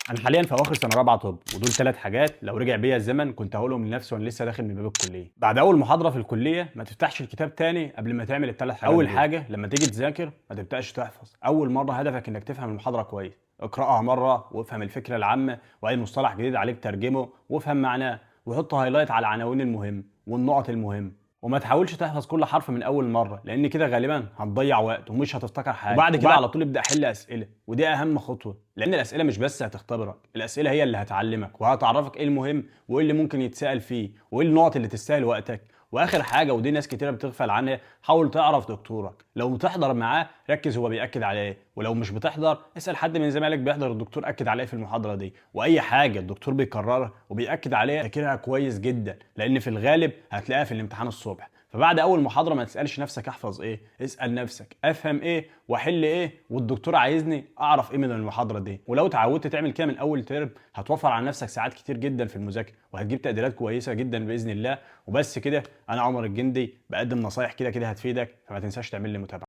انا حاليا في اواخر سنه رابعه طب، ودول 3 حاجات لو رجع بيا الزمن كنت هقولهم لنفسي وانا لسه داخل من باب الكليه. بعد اول محاضره في الكليه ما تفتحش الكتاب تاني قبل ما تعمل ال3 حاجات اول دول. حاجه لما تيجي تذاكر ما تبداش تحفظ، اول مره هدفك انك تفهم المحاضره كويس. اقراها مره وافهم الفكره العامه، واي مصطلح جديد عليك ترجمه وافهم معناه، وحط هايلايت على العناوين المهم والنقط المهمه. وما تحاولش تحفظ كل حرف من اول مره، لان كده غالبا هتضيع وقت ومش هتفتكر حاجه. وبعد كده على طول ابدا حل اسئله، ودي اهم خطوه، لان الاسئله مش بس هتختبرك، الاسئله هي اللي هتعلمك وهتعرفك ايه المهم وايه اللي ممكن يتسال فيه وايه النقط اللي تستاهل وقتك. واخر حاجه ودي ناس كتيره بتغفل عنها، حاول تعرف دكتورك، لو بتحضر معاه ركز هو بياكد على ايه، ولو مش بتحضر اسال حد من زمايلك بيحضر الدكتور اكد على ايه في المحاضره دي. واي حاجه الدكتور بيكررها وبياكد عليها ذاكرها كويس جدا، لان في الغالب هتلاقيها في الامتحان الصبح. فبعد اول محاضره ما تسالش نفسك احفظ ايه، اسال نفسك افهم ايه واحل ايه، والدكتور عايزني اعرف ايه من المحاضره دي. ولو اتعودت تعمل كده من اول ترم هتوفر على نفسك ساعات كتير جدا في المذاكره، وهتجيب تقديرات كويسه جدا باذن الله. وبس كده، انا عمر الجندي بقدم نصايح كده كده هتفيدك، فما تنساش تعمل لي متابعه.